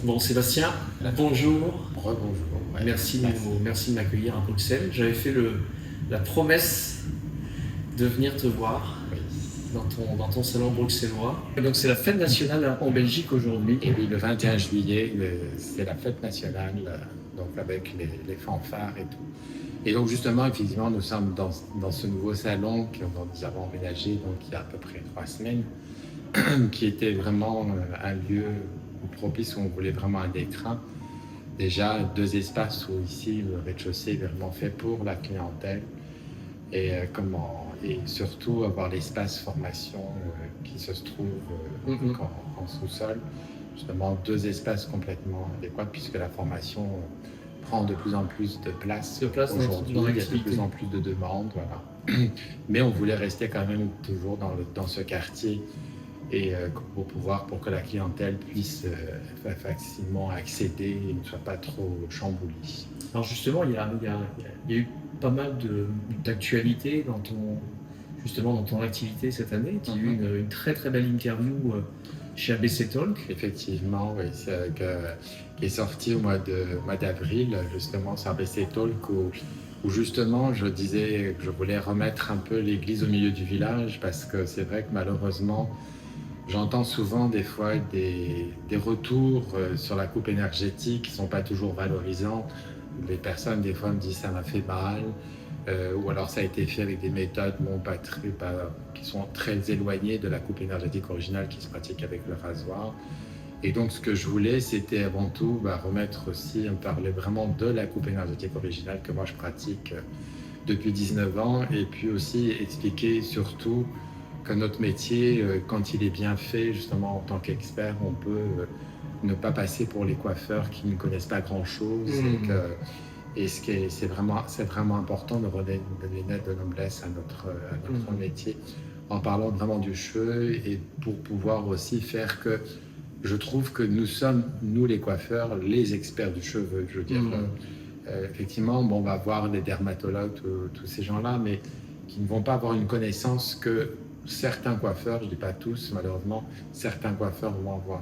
Bon, Sébastien, bonjour. Rebonjour. Ouais. Merci de m'accueillir à Bruxelles. J'avais fait la promesse de venir te voir Oui. dans ton salon bruxellois. Et donc, c'est la fête nationale en Belgique aujourd'hui. Et oui, le 21 juillet, c'est la fête nationale, donc avec les fanfares et tout. Et donc justement, effectivement, nous sommes dans ce nouveau salon que nous avons emménagé donc, il y a à peu près 3 semaines, qui était vraiment un lieu propice où on voulait vraiment un écrin. Déjà, 2 espaces où ici, le rez-de-chaussée est vraiment fait pour la clientèle. Et surtout avoir l'espace formation qui se trouve en sous-sol, justement 2 espaces complètement adéquats puisque la formation prend de plus en plus de place. Aujourd'hui, il y a de plus en plus de demandes, voilà. Mais on voulait rester quand même toujours dans ce quartier et pour que la clientèle puisse facilement accéder et ne soit pas trop chamboulée. Alors justement, il y a eu pas mal d'actualités justement dans ton activité cette année. Tu as eu une très très belle interview chez ABC Talk. Effectivement, oui, qui est sorti au mois d'avril, justement, sur ABC Talk, où justement je disais que je voulais remettre un peu l'église au milieu du village, parce que c'est vrai que malheureusement, j'entends souvent des fois des retours sur la coupe énergétique qui ne sont pas toujours valorisants. Les personnes, des fois, me disent ça m'a fait mal, ou alors ça a été fait avec des méthodes qui sont très éloignées de la coupe énergétique originale qui se pratique avec le rasoir. Et donc, ce que je voulais, c'était avant tout remettre aussi, parler vraiment de la coupe énergétique originale que moi je pratique depuis 19 ans, et puis aussi expliquer surtout que notre métier, quand il est bien fait, justement en tant qu'expert, on peut ne pas passer pour les coiffeurs qui ne connaissent pas grand-chose. C'est vraiment important de redonner une lettre de noblesse à notre métier en parlant vraiment du cheveu, et pour pouvoir aussi faire que je trouve que nous sommes, nous les coiffeurs, les experts du cheveu. Je veux dire, effectivement, on va voir les dermatologues, tous ces gens-là, mais qui ne vont pas avoir une connaissance que certains coiffeurs, je ne dis pas tous malheureusement, certains coiffeurs vont avoir.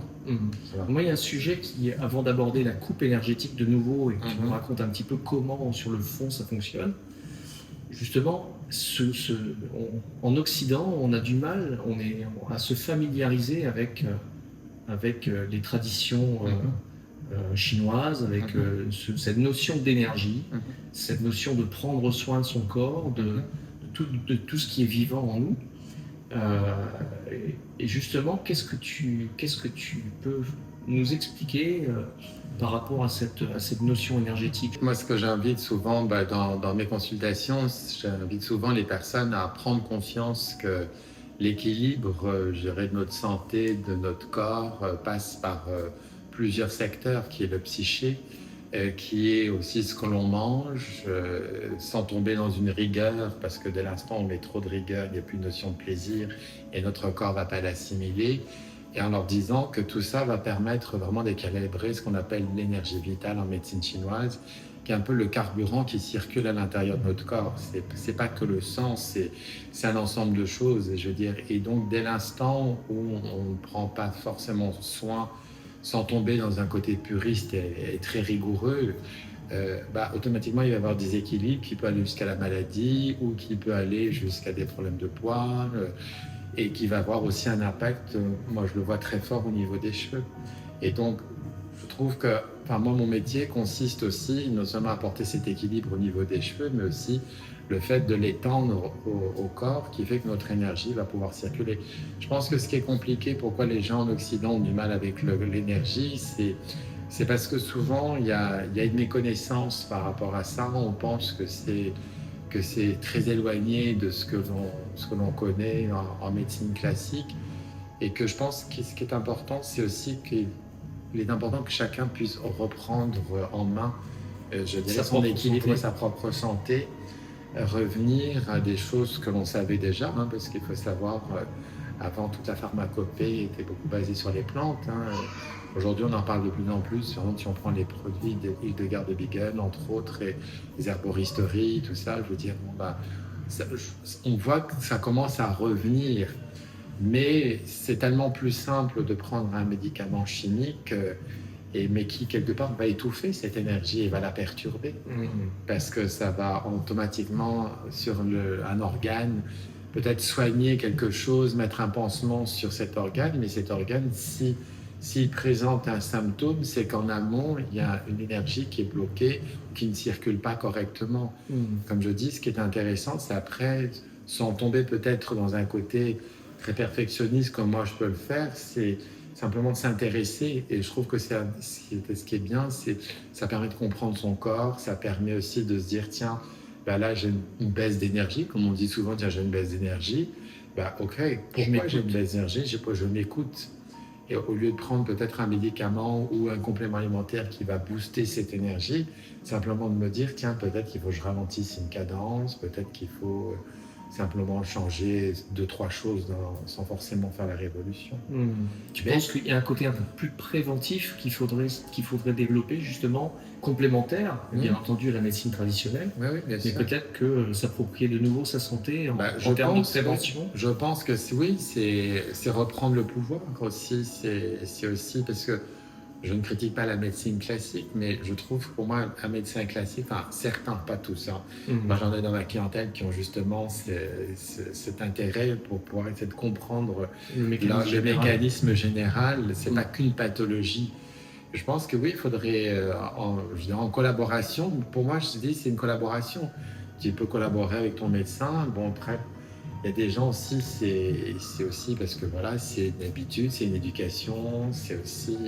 Moi, il y a un sujet avant d'aborder la coupe énergétique de nouveau, et que tu me racontes un petit peu comment, sur le fond, ça fonctionne. Justement, en Occident, on a du mal à se familiariser avec les traditions chinoises, avec cette notion d'énergie, cette notion de prendre soin de son corps, de tout ce qui est vivant en nous. Et justement, qu'est-ce que tu peux nous expliquer par rapport à cette notion énergétique? Moi, ce que j'invite souvent dans mes consultations, j'invite souvent les personnes à prendre conscience que l'équilibre, je dirais, de notre santé, de notre corps, passe par plusieurs secteurs, qui est le psyché, qui est aussi ce que l'on mange, sans tomber dans une rigueur, parce que dès l'instant où on met trop de rigueur, il n'y a plus de notion de plaisir et notre corps ne va pas l'assimiler. Et en leur disant que tout ça va permettre vraiment d'équilibrer ce qu'on appelle l'énergie vitale en médecine chinoise, qui est un peu le carburant qui circule à l'intérieur de notre corps. C'est pas que le sang, c'est un ensemble de choses, je veux dire. Et donc, dès l'instant où on ne prend pas forcément soin, sans tomber dans un côté puriste et très rigoureux, automatiquement il va y avoir des équilibres qui peuvent aller jusqu'à la maladie, ou qui peut aller jusqu'à des problèmes de poids, et qui va avoir aussi un impact, moi je le vois très fort au niveau des cheveux. Et donc je trouve que moi, mon métier consiste aussi non seulement à apporter cet équilibre au niveau des cheveux, mais aussi le fait de l'étendre au corps, qui fait que notre énergie va pouvoir circuler. Je pense que ce qui est compliqué, pourquoi les gens en Occident ont du mal avec l'énergie, c'est parce que souvent il y a une méconnaissance par rapport à ça. On pense que c'est très éloigné de ce que l'on connaît en médecine classique, et que je pense que ce qui est important, c'est aussi qu'il est important que chacun puisse reprendre en main, je dirais, son équilibre et sa propre santé, revenir à des choses que l'on savait déjà, parce qu'il faut savoir, avant, toute la pharmacopée était beaucoup basée sur les plantes. Aujourd'hui, on en parle de plus en plus. Si on prend les produits d'Hildegard de Bingen, entre autres, et les herboristeries, tout ça, je veux dire, on voit que ça commence à revenir. Mais c'est tellement plus simple de prendre un médicament chimique mais qui quelque part va étouffer cette énergie et va la perturber parce que ça va automatiquement sur un organe peut-être soigner quelque chose, mettre un pansement sur cet organe, mais cet organe, s'il présente un symptôme, c'est qu'en amont, il y a une énergie qui est bloquée, qui ne circule pas correctement. Comme je dis, ce qui est intéressant, c'est après, sans tomber peut-être dans un côté très perfectionniste comme moi je peux le faire, c'est simplement de s'intéresser. Et je trouve que ce qui est bien, c'est ça permet de comprendre son corps, ça permet aussi de se dire, tiens, bah là j'ai une baisse d'énergie, comme on dit souvent, tiens j'ai une baisse d'énergie, bah ok, pourquoi j'ai une baisse d'énergie? Je m'écoute. Et au lieu de prendre peut-être un médicament ou un complément alimentaire qui va booster cette énergie, simplement de me dire, tiens, peut-être qu'il faut que je ralentisse une cadence, peut-être qu'il faut simplement changer 2-3 choses sans forcément faire la révolution. Tu penses qu'il y a un côté un peu plus préventif qu'il faudrait développer, justement, complémentaire, bien entendu, à la médecine traditionnelle, Oui, bien mais sûr. peut-être que s'approprier de nouveau sa santé en termes de prévention. Je pense que oui, c'est reprendre le pouvoir aussi. C'est aussi parce que je ne critique pas la médecine classique, mais je trouve pour moi un médecin classique, enfin certains, pas tous, hein. Moi j'en ai dans ma clientèle qui ont justement cet intérêt pour pouvoir essayer de comprendre le mécanisme général. C'est pas qu'une pathologie. Je pense que oui, il faudrait, je dirais en collaboration, pour moi je dis c'est une collaboration. Tu peux collaborer avec ton médecin, bon après, il y a des gens aussi, c'est aussi parce que voilà, c'est une habitude, c'est une éducation, c'est aussi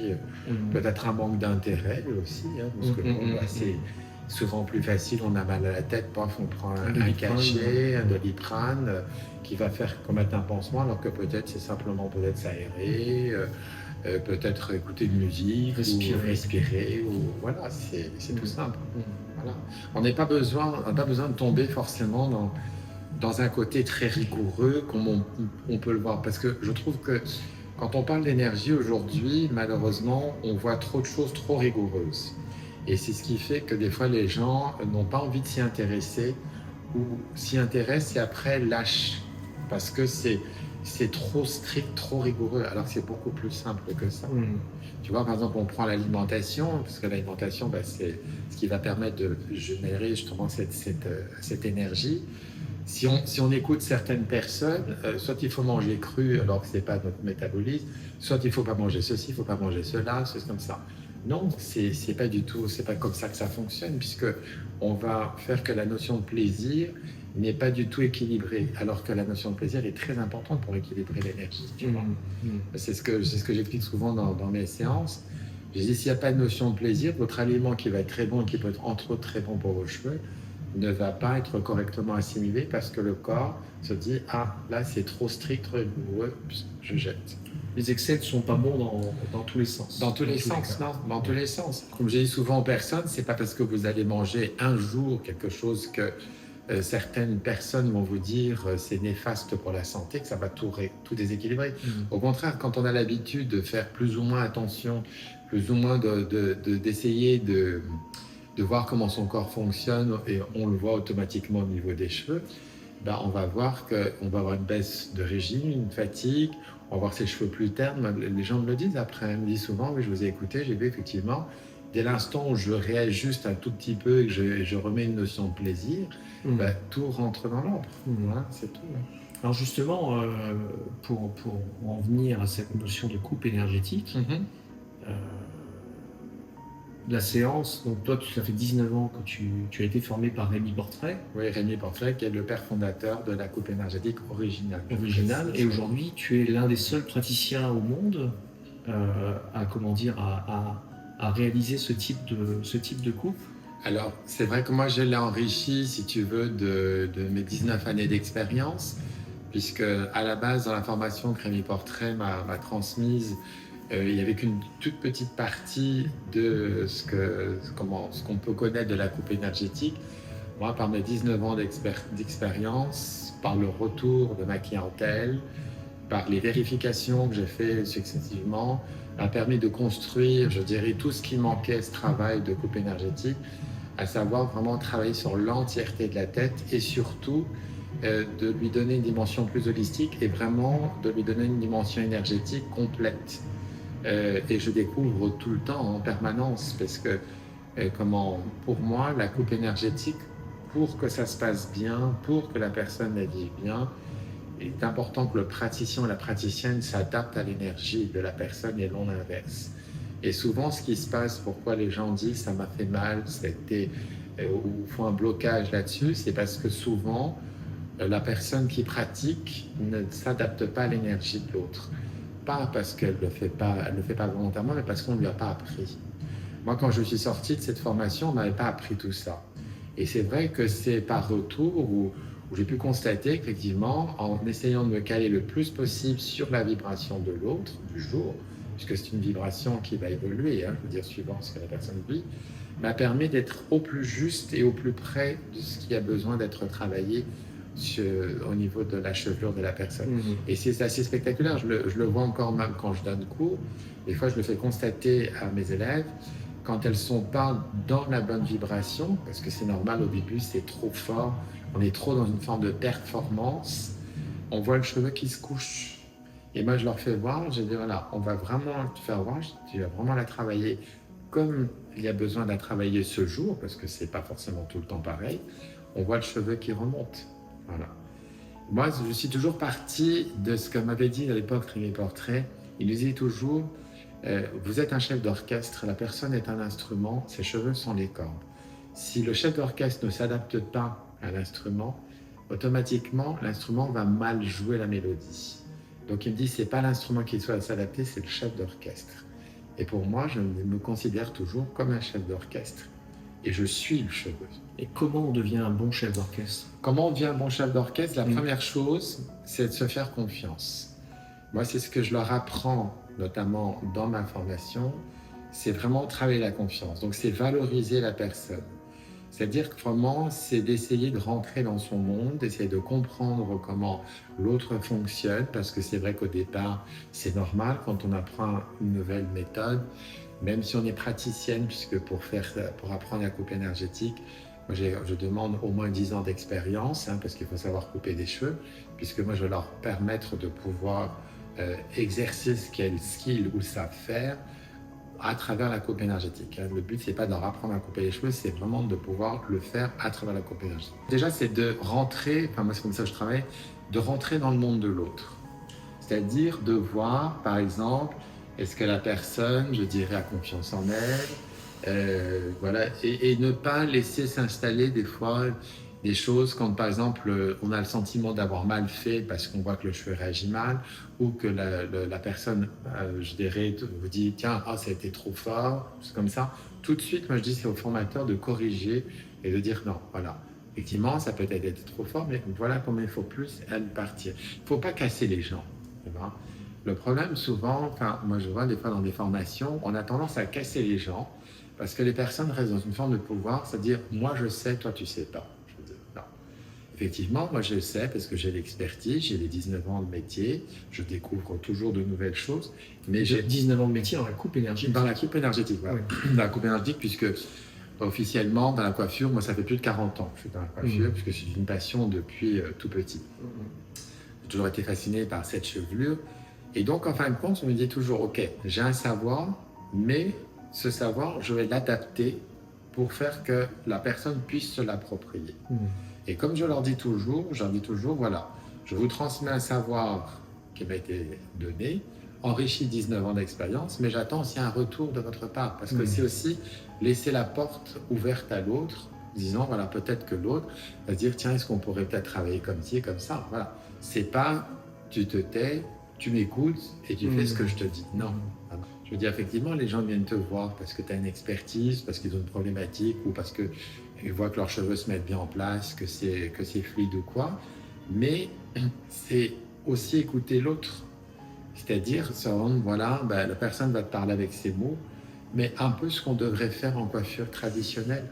peut-être un manque d'intérêt aussi, hein, parce que bon, bah, c'est souvent plus facile, on a mal à la tête, paf, on prend un cachet, un Doliprane, qui va faire commettre un pansement, alors que peut-être c'est simplement peut-être s'aérer, peut-être écouter de musique, ou respirer, ou voilà, c'est tout simple. Voilà. On n'a pas besoin de tomber forcément dans un côté très rigoureux, comme on peut le voir. Parce que je trouve que quand on parle d'énergie aujourd'hui, malheureusement, on voit trop de choses trop rigoureuses. Et c'est ce qui fait que des fois, les gens n'ont pas envie de s'y intéresser, ou s'y intéressent et après lâchent. Parce que c'est trop strict, trop rigoureux, alors que c'est beaucoup plus simple que ça. Tu vois, par exemple, on prend l'alimentation, parce que l'alimentation, bah, c'est ce qui va permettre de générer justement cette énergie. Si on écoute certaines personnes, soit il faut manger cru alors que ce n'est pas notre métabolisme, soit il ne faut pas manger ceci, il ne faut pas manger cela, c'est comme ça. Non, c'est pas du tout, c'est pas comme ça que ça fonctionne, puisque on va faire que la notion de plaisir n'est pas du tout équilibrée, alors que la notion de plaisir est très importante pour équilibrer l'énergie. C'est ce que j'explique souvent dans mes séances. Je dis, s'il n'y a pas de notion de plaisir, votre aliment qui va être très bon et qui peut être entre autres très bon pour vos cheveux, ne va pas être correctement assimilé parce que le corps se dit, ah là c'est trop strict, rigoureux, je jette. Les excès ne sont pas bons dans tous les sens. Dans tous les sens, non, dans tous les sens. Comme je dis souvent aux personnes, c'est pas parce que vous allez manger un jour quelque chose que certaines personnes vont vous dire c'est néfaste pour la santé, que ça va tout déséquilibrer. Au contraire, quand on a l'habitude de faire plus ou moins attention, plus ou moins d'essayer de voir comment son corps fonctionne, et on le voit automatiquement au niveau des cheveux, ben on va voir qu'on va avoir une baisse de régime, une fatigue, on va voir ses cheveux plus ternes. Les gens me le disent après, ils me disent souvent, oui, je vous ai écouté, j'ai vu effectivement, dès l'instant où je réajuste un tout petit peu et que je remets une notion de plaisir, ben, tout rentre dans l'ordre. Voilà, c'est tout. Alors justement, pour en venir à cette notion de coupe énergétique, la séance, donc toi, ça fait 19 ans que tu as été formé par Rémi Portrait. Oui, Rémi Portrait, qui est le père fondateur de la coupe énergétique originale. Et aujourd'hui, tu es l'un des seuls praticiens au monde à réaliser ce type de coupe. Alors, c'est vrai que moi, je l'ai enrichi, si tu veux, de mes 19 années d'expérience, puisque à la base, dans la formation que Rémi Portrait m'a transmise, il n'y avait qu'une toute petite partie de ce qu'on peut connaître de la coupe énergétique. Moi, par mes 19 ans d'expérience, par le retour de ma clientèle, par les vérifications que j'ai fait successivement, m'a permis de construire, je dirais, tout ce qui manquait, ce travail de coupe énergétique, à savoir vraiment travailler sur l'entièreté de la tête et surtout de lui donner une dimension plus holistique et vraiment de lui donner une dimension énergétique complète. Et je découvre tout le temps, en permanence, parce que pour moi, la coupe énergétique, pour que ça se passe bien, pour que la personne la vive bien, il est important que le praticien ou la praticienne s'adapte à l'énergie de la personne et non l'inverse. Et souvent, ce qui se passe, pourquoi les gens disent ça m'a fait mal, ou font un blocage là-dessus, c'est parce que souvent, la personne qui pratique ne s'adapte pas à l'énergie de l'autre. Pas parce qu'elle ne le fait pas volontairement, mais parce qu'on ne lui a pas appris. Moi, quand je suis sorti de cette formation, on ne m'avait pas appris tout ça. Et c'est vrai que c'est par retour où j'ai pu constater qu'effectivement, en essayant de me caler le plus possible sur la vibration de l'autre, du jour, puisque c'est une vibration qui va évoluer, je veux dire, suivant ce que la personne vit, m'a permis d'être au plus juste et au plus près de ce qui a besoin d'être travaillé au niveau de la chevelure de la personne. Mmh. Et c'est assez spectaculaire, je le vois encore même quand je donne cours. Des fois, je le fais constater à mes élèves, quand elles ne sont pas dans la bonne vibration, parce que c'est normal au début, c'est trop fort, on est trop dans une forme de performance, on voit le cheveu qui se couche. Et moi, je leur fais voir, je dis voilà, on va vraiment te faire voir, tu vas vraiment la travailler comme il y a besoin de la travailler ce jour, parce que c'est pas forcément tout le temps pareil, on voit le cheveu qui remonte. Voilà. Moi, je suis toujours parti de ce que m'avait dit à l'époque Rémi Portrait. Il nous disait toujours, vous êtes un chef d'orchestre, la personne est un instrument, ses cheveux sont les cordes. Si le chef d'orchestre ne s'adapte pas à l'instrument, automatiquement, l'instrument va mal jouer la mélodie. Donc il me dit, c'est pas l'instrument qui doit s'adapter, c'est le chef d'orchestre. Et pour moi, je me considère toujours comme un chef d'orchestre. Et je suis le cheveu. Et comment on devient un bon chef d'orchestre? Comment on devient un bon chef d'orchestre? La première chose, c'est de se faire confiance. Moi, c'est ce que je leur apprends, notamment dans ma formation, c'est vraiment travailler la confiance. Donc, c'est valoriser la personne. C'est-à-dire que vraiment, c'est d'essayer de rentrer dans son monde, d'essayer de comprendre comment l'autre fonctionne, parce que c'est vrai qu'au départ, c'est normal quand on apprend une nouvelle méthode, même si on est praticienne, puisque pour apprendre la coupe énergétique, moi je demande au moins 10 ans d'expérience, parce qu'il faut savoir couper des cheveux, puisque moi je vais leur permettre de pouvoir exercer ce qu'elles skill ou savent faire à travers la coupe énergétique. Le but, c'est pas de leur apprendre à couper les cheveux, c'est vraiment de pouvoir le faire à travers la coupe énergétique. Déjà, c'est de rentrer, moi c'est comme ça que je travaille, de rentrer dans le monde de l'autre. C'est-à-dire de voir, par exemple, est-ce que la personne, je dirais, a confiance en elle, voilà, et ne pas laisser s'installer des fois des choses quand, par exemple, on a le sentiment d'avoir mal fait parce qu'on voit que le cheveu réagit mal, ou que la personne, je dirais, vous dit tiens, ça a été trop fort, c'est comme ça. Tout de suite, moi je dis c'est au formateur de corriger et de dire non, voilà. Effectivement, ça peut être été trop fort, mais voilà comment il faut plus partir. Il ne faut pas casser les gens. Le problème, souvent, moi je vois des fois dans des formations, on a tendance à casser les gens parce que les personnes restent dans une forme de pouvoir, c'est-à-dire moi je sais, toi tu sais pas. Effectivement, moi je le sais parce que j'ai l'expertise, j'ai les 19 ans de métier, je découvre toujours de nouvelles choses. Mais j'ai 19 ans de métier dans la coupe énergétique. Dans la coupe énergétique, voilà. Oui. Dans la coupe énergétique, puisque officiellement, dans la coiffure, moi ça fait plus de 40 ans que je suis dans la coiffure, puisque c'est une passion depuis tout petit. J'ai toujours été fasciné par cette chevelure. Et donc, en fin de compte, je me dis toujours, ok, j'ai un savoir, mais ce savoir, je vais l'adapter pour faire que la personne puisse se l'approprier. Et comme je leur dis toujours, voilà, je vous transmets un savoir qui m'a été donné, enrichi 19 ans d'expérience, mais j'attends aussi un retour de votre part, parce que c'est aussi laisser la porte ouverte à l'autre, disant, voilà, peut-être que l'autre va se dire, tiens, est-ce qu'on pourrait peut-être travailler comme ci et comme ça, voilà. C'est pas, tu te tais, tu m'écoutes et tu fais ce que je te dis. Non. Je veux dire, effectivement, les gens viennent te voir parce que tu as une expertise, parce qu'ils ont une problématique ou parce qu'ils voient que leurs cheveux se mettent bien en place, que c'est fluide ou quoi. Mais c'est aussi écouter l'autre. C'est-à-dire, voilà, la personne va te parler avec ses mots, mais un peu ce qu'on devrait faire en coiffure traditionnelle.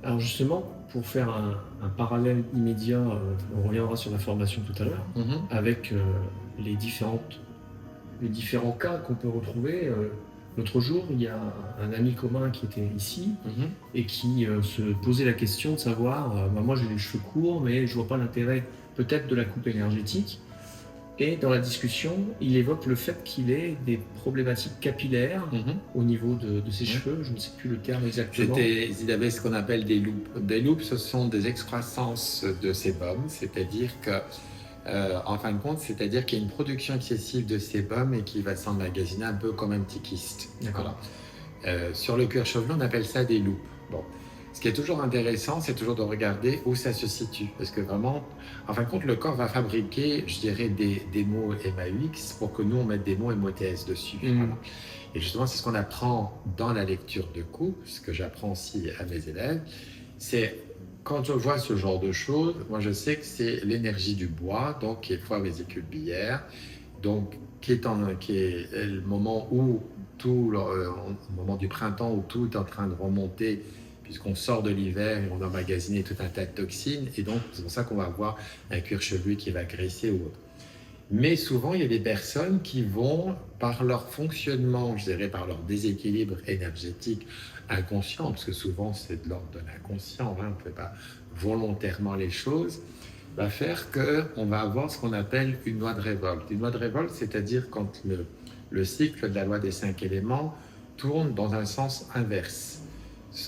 Alors justement, pour faire un parallèle immédiat, on reviendra sur la formation tout à l'heure, avec les différents cas qu'on peut retrouver. L'autre jour, il y a un ami commun qui était ici et qui se posait la question de savoir, moi j'ai les cheveux courts, mais je vois pas l'intérêt peut-être de la coupe énergétique. Et dans la discussion, il évoque le fait qu'il ait des problématiques capillaires Mhm. au niveau de ses Mhm. cheveux, je ne sais plus le terme exactement. Il avait ce qu'on appelle des loupes. Des loupes, ce sont des excroissances de sébum, c'est-à-dire que, en fin de compte, c'est-à-dire qu'il y a une production excessive de sébum et qui va s'emmagasiner un peu comme un petit kyste. D'accord. Voilà. Sur le cuir chevelu, on appelle ça des loupes. Bon. Ce qui est toujours intéressant, c'est toujours de regarder où ça se situe. Parce que vraiment, en fin de compte, le corps va fabriquer, je dirais, des mots MAUX pour que nous, on mette des mots MOTS dessus. Voilà. Et justement, c'est ce qu'on apprend dans la lecture de coups, ce que j'apprends aussi à mes élèves. C'est quand je vois ce genre de choses, moi je sais que c'est l'énergie du bois, donc qui est foie vésicule biliaire, donc qui est le moment où au moment du printemps où tout est en train de remonter, puisqu'on sort de l'hiver et on a emmagasiné tout un tas de toxines, et donc c'est pour ça qu'on va avoir un cuir chevelu qui va graisser ou autre. Mais souvent, il y a des personnes qui vont, par leur fonctionnement, je dirais par leur déséquilibre énergétique inconscient, parce que souvent c'est de l'ordre de l'inconscient, hein, on ne fait pas volontairement les choses, va faire qu'on va avoir ce qu'on appelle une loi de révolte. Une loi de révolte, c'est-à-dire quand le cycle de la loi des 5 éléments tourne dans un sens inverse.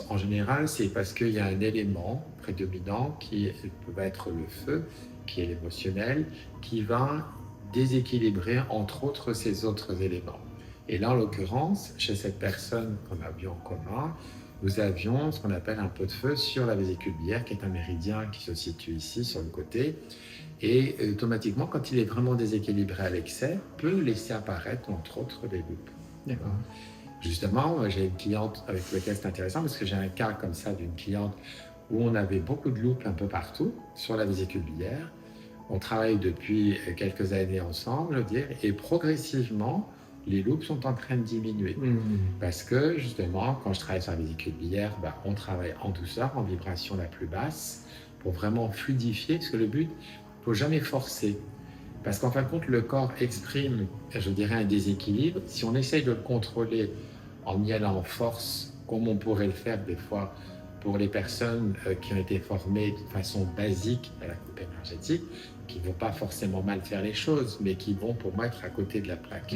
En général, c'est parce qu'il y a un élément prédominant qui peut être le feu, qui est l'émotionnel, qui va déséquilibrer entre autres ces autres éléments. Et là, en l'occurrence, chez cette personne qu'on a vu en commun, nous avions ce qu'on appelle un peu de feu sur la vésicule biliaire, qui est un méridien qui se situe ici sur le côté, et automatiquement, quand il est vraiment déséquilibré à l'excès, peut laisser apparaître entre autres des loupes. D'accord. Justement, j'ai une cliente avec laquelle c'est intéressant parce que j'ai un cas comme ça d'une cliente où on avait beaucoup de loupes un peu partout sur la vésicule biliaire. On travaille depuis quelques années ensemble, dire, et progressivement, les loupes sont en train de diminuer. Parce que justement, quand je travaille sur la vésicule biliaire, on travaille en douceur, en vibration la plus basse, pour vraiment fluidifier, parce que le but, il ne faut jamais forcer. Parce qu'en fin de compte, le corps exprime, je dirais, un déséquilibre. Si on essaye de le contrôler en y allant en force, comme on pourrait le faire des fois pour les personnes qui ont été formées de façon basique à la coupe énergétique, qui ne vont pas forcément mal faire les choses, mais qui vont pour moi être à côté de la plaque.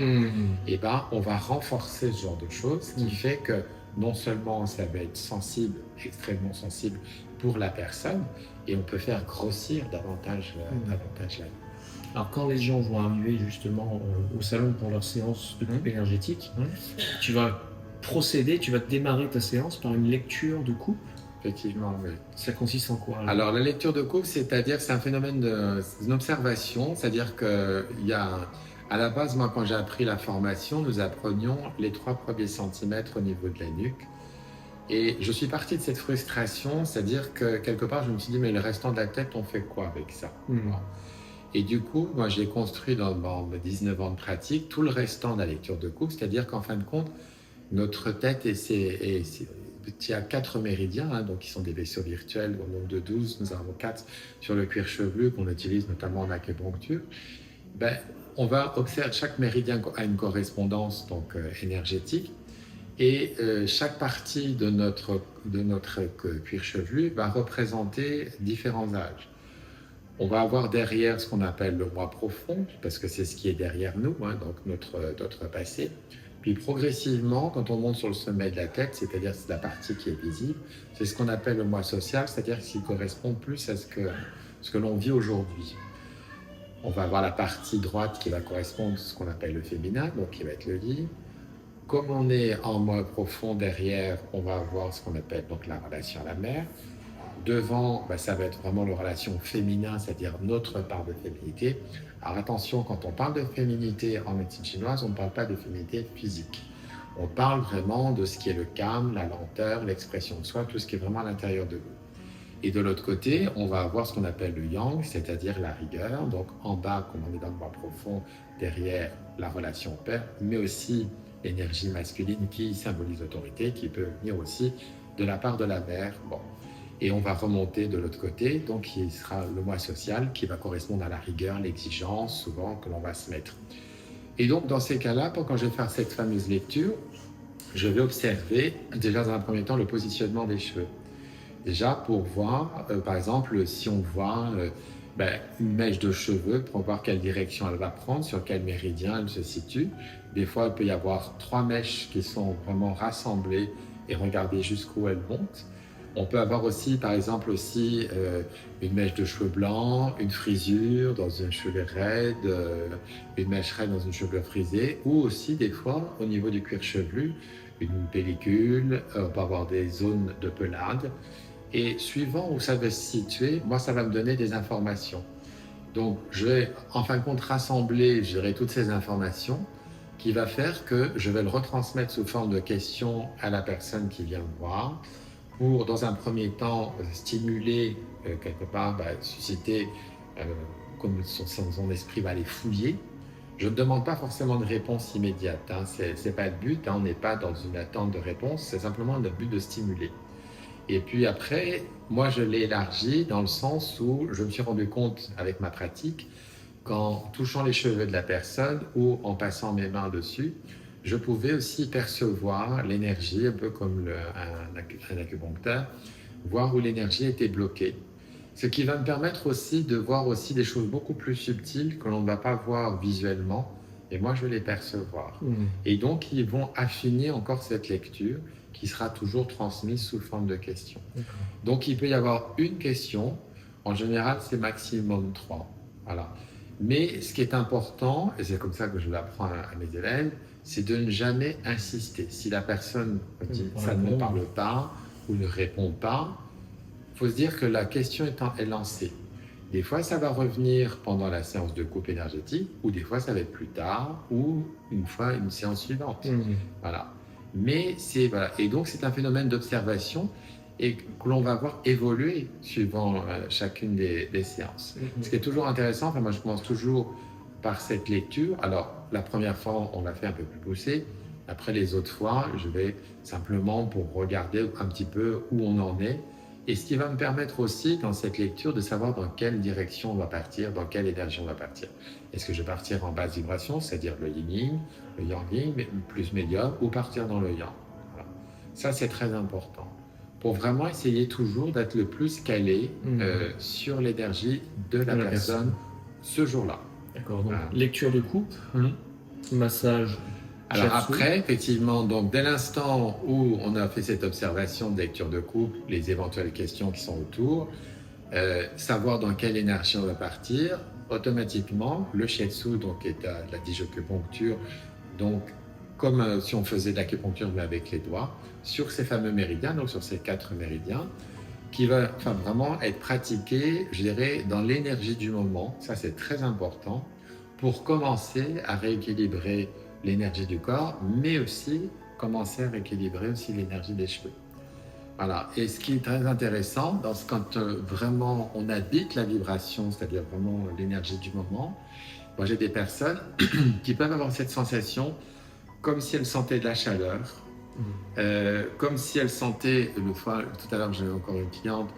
Et on va renforcer ce genre de choses, ce qui fait que non seulement ça va être sensible, extrêmement sensible pour la personne, et on peut faire grossir davantage la vie. Alors quand les gens vont arriver justement au salon pour leur séance de coupe énergétique, tu vas tu vas démarrer ta séance par une lecture de coupe. Effectivement, oui. Ça consiste en quoi alors? Alors la lecture de coupe, c'est un phénomène d'une observation, c'est-à-dire qu'il y a, à la base, moi quand j'ai appris la formation, nous apprenions les 3 premiers centimètres au niveau de la nuque. Et je suis parti de cette frustration, c'est-à-dire que quelque part je me suis dit, mais le restant de la tête, on fait quoi avec ça? Et du coup, moi j'ai construit dans mes 19 ans de pratique tout le restant de la lecture de coupe, c'est-à-dire qu'en fin de compte, notre tête il y a 4 méridiens, hein, donc qui sont des vaisseaux virtuels au nombre de 12. Nous en avons 4 sur le cuir chevelu qu'on utilise notamment en acupuncture. On va observer chaque méridien a une correspondance donc, énergétique, et chaque partie de notre cuir chevelu va représenter différents âges. On va avoir derrière ce qu'on appelle le moi profond, parce que c'est ce qui est derrière nous, hein, donc notre passé. Puis progressivement, quand on monte sur le sommet de la tête, c'est-à-dire c'est la partie qui est visible, c'est ce qu'on appelle le moi social, c'est-à-dire ce qui correspond plus à ce que l'on vit aujourd'hui. On va avoir la partie droite qui va correspondre à ce qu'on appelle le féminin, donc qui va être le lit. Comme on est en moi profond derrière, on va avoir ce qu'on appelle donc la relation à la mère. Devant, ça va être vraiment la relation féminin, c'est-à-dire notre part de féminité. Alors attention, quand on parle de féminité en médecine chinoise, on ne parle pas de féminité physique. On parle vraiment de ce qui est le calme, la lenteur, l'expression de soi, tout ce qui est vraiment à l'intérieur de vous. Et de l'autre côté, on va avoir ce qu'on appelle le yang, c'est-à-dire la rigueur. Donc en bas, comme on est dans le moi profond, derrière la relation père, mais aussi l'énergie masculine qui symbolise l'autorité, qui peut venir aussi de la part de la mère. Bon. Et on va remonter de l'autre côté, donc il sera le moi social qui va correspondre à la rigueur, l'exigence, souvent que l'on va se mettre. Et donc dans ces cas-là, quand je vais faire cette fameuse lecture, je vais observer déjà dans un premier temps le positionnement des cheveux. Déjà pour voir, par exemple, si on voit une mèche de cheveux pour voir quelle direction elle va prendre, sur quel méridien elle se situe. Des fois, il peut y avoir 3 mèches qui sont vraiment rassemblées et regarder jusqu'où elles montent. On peut avoir aussi, par exemple, une mèche de cheveux blancs, une frisure dans une chevelure raide, une mèche raide dans une chevelure frisée, ou aussi des fois, au niveau du cuir chevelu, une pellicule, on peut avoir des zones de pelade. Et suivant où ça va se situer, moi, ça va me donner des informations. Donc, je vais, en fin de compte, rassembler, je dirais, toutes ces informations qui va faire que je vais le retransmettre sous forme de questions à la personne qui vient me voir pour, dans un premier temps, stimuler, quelque part, susciter, comme son esprit va les fouiller. Je ne demande pas forcément de réponse immédiate, hein. C'est pas le but, hein. On n'est pas dans une attente de réponse, c'est simplement le but de stimuler. Et puis après, moi je l'ai élargi dans le sens où je me suis rendu compte avec ma pratique qu'en touchant les cheveux de la personne ou en passant mes mains dessus, je pouvais aussi percevoir l'énergie, un peu comme un acupuncteur, voir où l'énergie était bloquée. Ce qui va me permettre aussi de voir aussi des choses beaucoup plus subtiles que l'on ne va pas voir visuellement, et moi je vais les percevoir. Et donc ils vont affiner encore cette lecture qui sera toujours transmise sous forme de questions. Donc il peut y avoir une question, en général c'est maximum 3. Voilà. Mais ce qui est important, et c'est comme ça que je l'apprends à mes élèves, c'est de ne jamais insister. Si la personne dit ça ne me parle pas ou ne répond pas, il faut se dire que la question est lancée. Des fois, ça va revenir pendant la séance de coupe énergétique, ou des fois, ça va être plus tard, ou une séance suivante. Voilà. Mais voilà. Et donc, c'est un phénomène d'observation et que l'on va voir évoluer suivant chacune des séances. Ce qui est toujours intéressant, moi je commence toujours par cette lecture. Alors, la première fois, on l'a fait un peu plus poussé. Après, les autres fois, je vais simplement pour regarder un petit peu où on en est. Et ce qui va me permettre aussi, dans cette lecture, de savoir dans quelle direction on va partir, dans quelle énergie on va partir. Est-ce que je vais partir en basse vibration, c'est-à-dire le yin-yin, le yang-yin, plus médium, ou partir dans le yang. Voilà. Ça, c'est très important. Pour vraiment essayer toujours d'être le plus calé sur l'énergie de la personne ce jour-là. D'accord, donc lecture de coupe, massage. Alors après, effectivement, donc dès l'instant où on a fait cette observation de lecture de coupe, les éventuelles questions qui sont autour, savoir dans quelle énergie on va partir, automatiquement, le shiatsu, donc est à la digitocupuncture, donc comme si on faisait de l'acupuncture mais avec les doigts, sur ces fameux méridiens, donc sur ces 4 méridiens, qui va vraiment être pratiqué, je dirais, dans l'énergie du moment. Ça, c'est très important pour commencer à rééquilibrer l'énergie du corps, mais aussi commencer à rééquilibrer aussi l'énergie des cheveux. Voilà. Et ce qui est très intéressant, quand vraiment on habite la vibration, c'est-à-dire vraiment l'énergie du moment, moi j'ai des personnes qui peuvent avoir cette sensation comme si elles sentaient de la chaleur, comme si elles sentaient, tout à l'heure j'avais encore une cliente,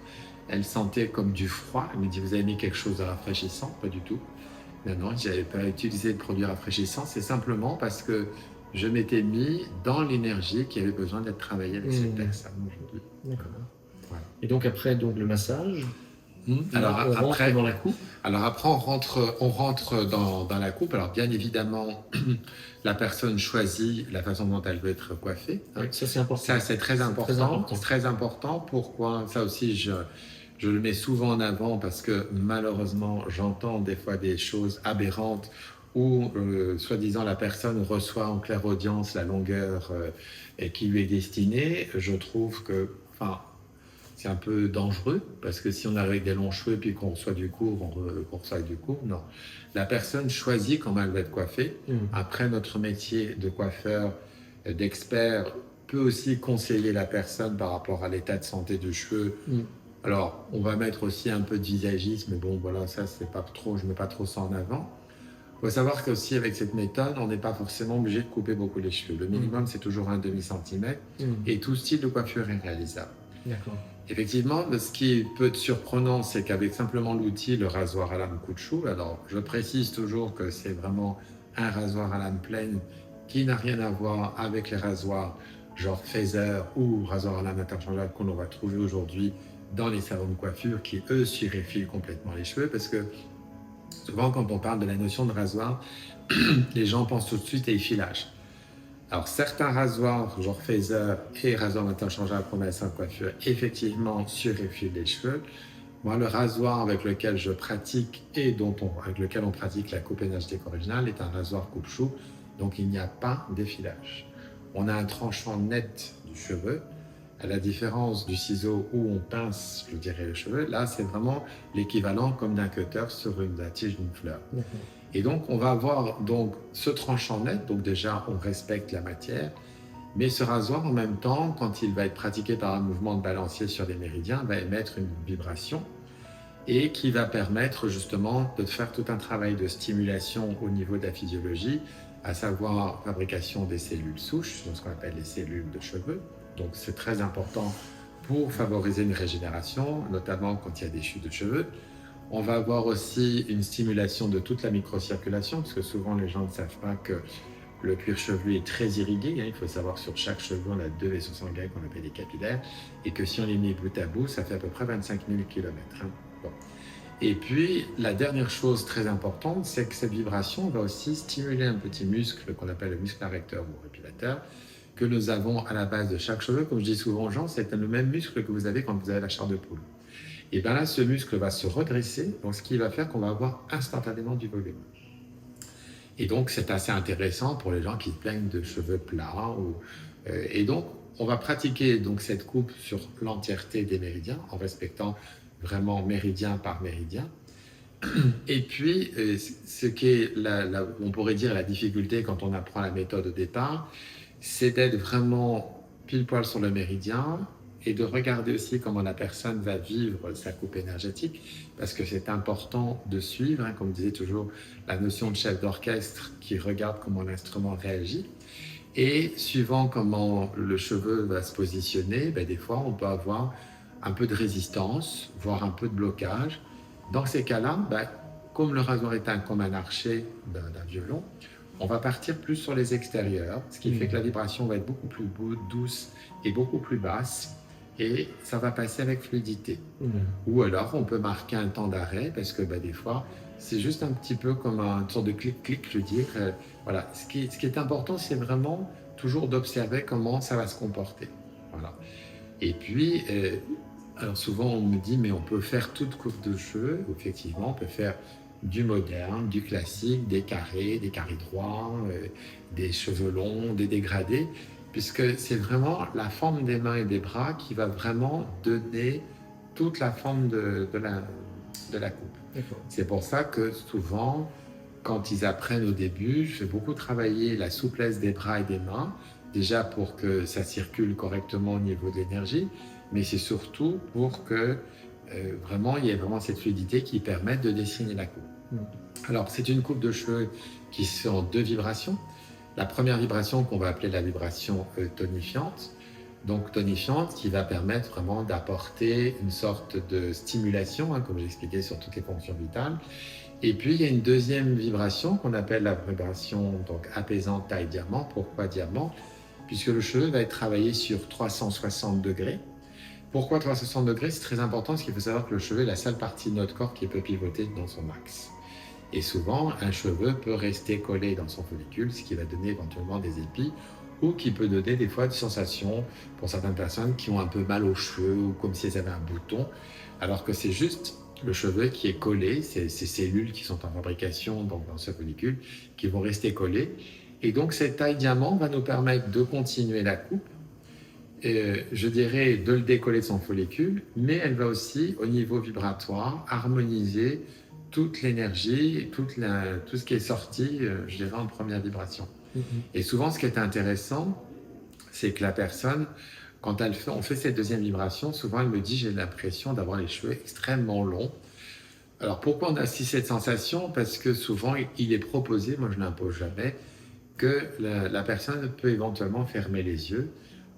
elle sentait comme du froid. Elle me dit, vous avez mis quelque chose de rafraîchissant? Pas du tout. Non, je n'avais pas utilisé de produit rafraîchissant, c'est simplement parce que je m'étais mis dans l'énergie qui avait besoin d'être travaillée avec cette personne aujourd'hui. D'accord. Voilà. Et donc après le massage, alors on rentre dans la coupe. Alors après on rentre dans la coupe. Alors bien évidemment, la personne choisit la façon dont elle veut être coiffée. Oui, ça c'est important. Ça c'est très important. C'est très important. Pourquoi? Ça aussi je le mets souvent en avant parce que malheureusement j'entends des fois des choses aberrantes où soi-disant la personne reçoit en clairaudience la longueur qui lui est destinée. Je trouve que c'est un peu dangereux parce que si on arrive avec des longs cheveux puis qu'on reçoit du court, on reçoit du court, non. La personne choisit comment elle va être coiffée. Après, notre métier de coiffeur, d'expert, peut aussi conseiller la personne par rapport à l'état de santé du cheveu. Alors, on va mettre aussi un peu de visagisme, mais bon, voilà, ça, c'est pas trop, je mets pas trop ça en avant. Il faut savoir qu'aussi, avec cette méthode, on n'est pas forcément obligé de couper beaucoup les cheveux. Le minimum, c'est toujours un demi-centimètre, et tout style de coiffure est réalisable. D'accord. Effectivement, ce qui peut être surprenant, c'est qu'avec simplement l'outil, le rasoir à lame coupe-chou, alors je précise toujours que c'est vraiment un rasoir à lame pleine qui n'a rien à voir avec les rasoirs genre phaser ou rasoir à lame interchangeable qu'on va trouver aujourd'hui dans les salons de coiffure qui, eux, sureffilent complètement les cheveux parce que souvent, quand on parle de la notion de rasoir, les gens pensent tout de suite à effilage. Alors, certains rasoirs, genre phaser et rasoir interchangeable qu'on a à salon de coiffure, effectivement, sureffilent les cheveux. Moi, le rasoir avec lequel je pratique et avec lequel on pratique la coupe énergétique originale est un rasoir coupe-chou, donc il n'y a pas d'effilage. On a un tranchant net du cheveu, à la différence du ciseau où on pince, je dirais, le cheveu. Là, c'est vraiment l'équivalent comme d'un cutter sur la tige d'une fleur. Et donc, on va avoir donc, ce tranchant net, donc déjà, on respecte la matière, mais ce rasoir, en même temps, quand il va être pratiqué par un mouvement de balancier sur les méridiens, va émettre une vibration et qui va permettre justement de faire tout un travail de stimulation au niveau de la physiologie, à savoir fabrication des cellules souches, donc ce qu'on appelle les cellules de cheveux. Donc c'est très important pour favoriser une régénération, notamment quand il y a des chutes de cheveux. On va avoir aussi une stimulation de toute la microcirculation, parce que souvent les gens ne savent pas que le cuir chevelu est très irrigué. Il faut savoir que sur chaque cheveu, on a 2 vaisseaux sanguins qu'on appelle les capillaires, et que si on les met bout à bout, ça fait à peu près 25 000 km. Bon. Et puis, la dernière chose très importante, c'est que cette vibration va aussi stimuler un petit muscle qu'on appelle le muscle arrecteur ou répilateur, que nous avons à la base de chaque cheveu. Comme je dis souvent aux gens, c'est le même muscle que vous avez quand vous avez la chair de poule. Et bien là, ce muscle va se redresser, donc ce qui va faire qu'on va avoir instantanément du volume. Et donc, c'est assez intéressant pour les gens qui se plaignent de cheveux plats. Et donc, on va pratiquer donc, cette coupe sur l'entièreté des méridiens, en respectant vraiment méridien par méridien. Et puis, ce qui est, on pourrait dire, la difficulté quand on apprend la méthode au départ, c'est d'être vraiment pile poil sur le méridien, et de regarder aussi comment la personne va vivre sa coupe énergétique, parce que c'est important de suivre, comme disait toujours la notion de chef d'orchestre qui regarde comment l'instrument réagit. Et suivant comment le cheveu va se positionner, des fois on peut avoir un peu de résistance, voire un peu de blocage. Dans ces cas-là, comme le rasoir est comme un archet d'un violon, on va partir plus sur les extérieurs, ce qui fait que la vibration va être beaucoup plus douce et beaucoup plus basse. Et ça va passer avec fluidité. Ou alors, on peut marquer un temps d'arrêt, parce que des fois, c'est juste un petit peu comme une sorte de clic-clic, je veux dire. Voilà. Ce qui est important, c'est vraiment toujours d'observer comment ça va se comporter. Voilà. Et puis, alors souvent, on me dit, mais on peut faire toute coupe de cheveux. Effectivement, on peut faire du moderne, du classique, des carrés droits, des cheveux longs, des dégradés, puisque c'est vraiment la forme des mains et des bras qui va vraiment donner toute la forme de la coupe. C'est pour ça que souvent, quand ils apprennent au début, je fais beaucoup travailler la souplesse des bras et des mains, déjà pour que ça circule correctement au niveau de l'énergie, mais c'est surtout pour que vraiment il y ait vraiment cette fluidité qui permette de dessiner la coupe. Alors, c'est une coupe de cheveux qui sont en 2 vibrations. La première vibration qu'on va appeler la vibration tonifiante, donc tonifiante qui va permettre vraiment d'apporter une sorte de stimulation, comme j'ai expliqué sur toutes les fonctions vitales. Et puis il y a une deuxième vibration qu'on appelle la vibration donc, apaisante taille diamant. Pourquoi diamant? Puisque le cheveu va être travaillé sur 360 degrés. Pourquoi 360 degrés? C'est très important parce qu'il faut savoir que le cheveu est la seule partie de notre corps qui peut pivoter dans son axe. Et souvent, un cheveu peut rester collé dans son follicule, ce qui va donner éventuellement des épis, ou qui peut donner des fois des sensations pour certaines personnes qui ont un peu mal aux cheveux, ou comme si elles avaient un bouton, alors que c'est juste le cheveu qui est collé, ces cellules qui sont en fabrication donc dans ce follicule, qui vont rester collées. Et donc cette taille diamant va nous permettre de continuer la coupe, je dirais de le décoller de son follicule, mais elle va aussi, au niveau vibratoire, harmoniser toute l'énergie, tout ce qui est sorti, je dirais, en première vibration. Et souvent, ce qui est intéressant, c'est que la personne, quand on fait cette deuxième vibration, souvent elle me dit, j'ai l'impression d'avoir les cheveux extrêmement longs. Alors pourquoi on a aussi cette sensation? Parce que souvent, il est proposé, moi je ne l'impose jamais, que la personne peut éventuellement fermer les yeux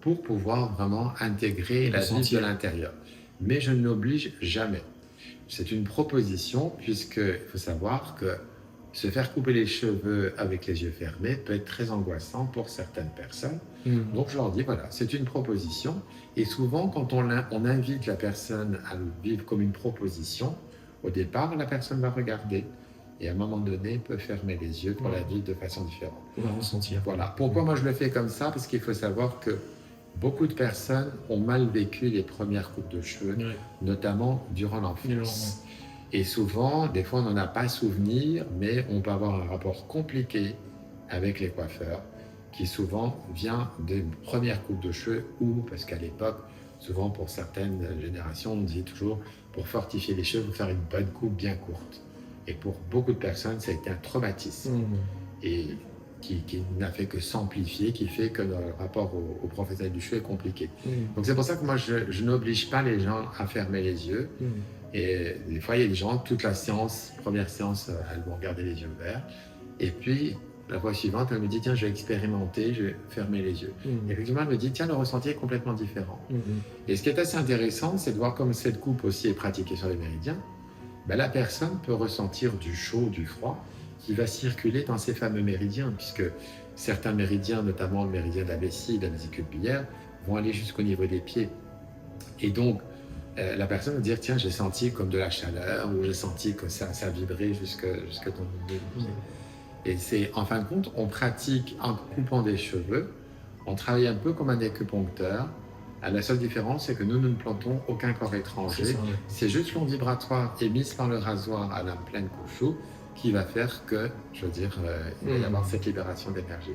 pour pouvoir vraiment intégrer la vie de l'intérieur. Mais je ne l'oblige jamais. C'est une proposition, puisqu'il faut savoir que se faire couper les cheveux avec les yeux fermés peut être très angoissant pour certaines personnes. Donc je leur dis, voilà, c'est une proposition. Et souvent, quand on invite la personne à le vivre comme une proposition, au départ, la personne va regarder. Et à un moment donné, peut fermer les yeux pour la vivre de façon différente. On va ressentir. Voilà. Pourquoi moi je le fais comme ça? Parce qu'il faut savoir que beaucoup de personnes ont mal vécu les premières coupes de cheveux, notamment durant l'enfance. Et souvent, des fois, on n'en a pas souvenir, mais on peut avoir un rapport compliqué avec les coiffeurs, qui souvent vient des premières coupes de cheveux, ou parce qu'à l'époque, souvent pour certaines générations, on disait toujours, pour fortifier les cheveux, il faut faire une bonne coupe bien courte. Et pour beaucoup de personnes, ça a été un traumatisme. Et qui n'a fait que s'amplifier, qui fait que le rapport au professionnel du cheveu est compliqué. Donc c'est pour ça que moi, je n'oblige pas les gens à fermer les yeux. Et des fois, il y a des gens, toute la séance, première séance, elles vont garder les yeux ouverts. Et puis, la fois suivante, elle me dit, tiens, je vais expérimenter, je vais fermer les yeux. Et effectivement, elle me dit, tiens, le ressenti est complètement différent. Et ce qui est assez intéressant, c'est de voir comme cette coupe aussi est pratiquée sur les méridiens. Ben, la personne peut ressentir du chaud, du froid, qui va circuler dans ces fameux méridiens, puisque certains méridiens, notamment le méridien de la vessie, de la vésicule biliaire, vont aller jusqu'au niveau des pieds. Et donc, la personne va dire, tiens, j'ai senti comme de la chaleur, ou j'ai senti que ça vibrait jusque dans le pied. Et c'est, en fin de compte, on pratique en coupant des cheveux, on travaille un peu comme un acupuncteur. La seule différence, c'est que nous ne plantons aucun corps étranger. C'est juste l'onde vibratoire émise par le rasoir à la pleine couchou qui va faire que, je veux dire, il va y avoir cette libération d'énergie.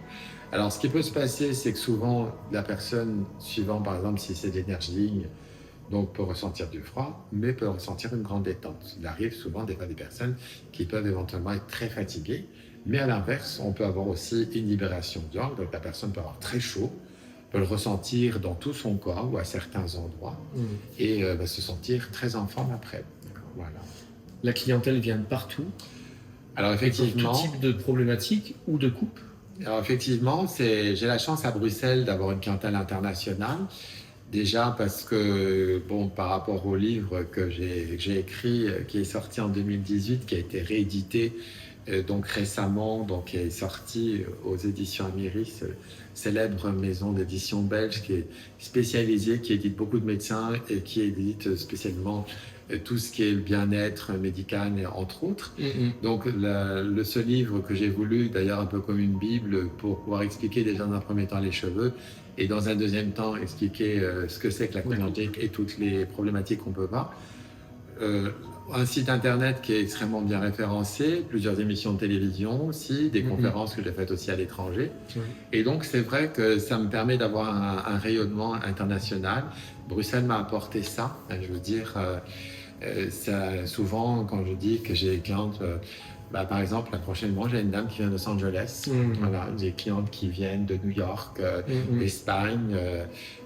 Alors, ce qui peut se passer, c'est que souvent, la personne, suivant par exemple si c'est de l'énergie ligne, donc peut ressentir du froid, mais peut ressentir une grande détente. Il arrive souvent des personnes qui peuvent éventuellement être très fatiguées, mais à l'inverse, on peut avoir aussi une libération d'organes, donc la personne peut avoir très chaud, peut le ressentir dans tout son corps ou à certains endroits, et va se sentir très en forme après. Voilà. La clientèle vient de partout. Alors effectivement, tout type de problématiques ou de coupe. Alors effectivement, j'ai la chance à Bruxelles d'avoir une clientèle internationale. Déjà parce que, bon, par rapport au livre que j'ai écrit, qui est sorti en 2018, qui a été réédité donc récemment, donc qui est sorti aux éditions Amiris, célèbre maison d'édition belge qui est spécialisée, qui édite beaucoup de médecins et qui édite spécialement tout ce qui est le bien-être médical, entre autres. Donc, ce livre que j'ai voulu, d'ailleurs un peu comme une Bible, pour pouvoir expliquer déjà dans un premier temps les cheveux, et dans un deuxième temps expliquer ce que c'est que la cosmétique et toutes les problématiques qu'on peut voir. Un site internet qui est extrêmement bien référencé, plusieurs émissions de télévision aussi, des conférences que j'ai faites aussi à l'étranger. Et donc, c'est vrai que ça me permet d'avoir un rayonnement international. Bruxelles m'a apporté ça. Je veux dire, ça, souvent, quand je dis que j'ai des clientes, par exemple, prochainement, j'ai une dame qui vient de Los Angeles. Voilà, des clientes qui viennent de New York, d'Espagne,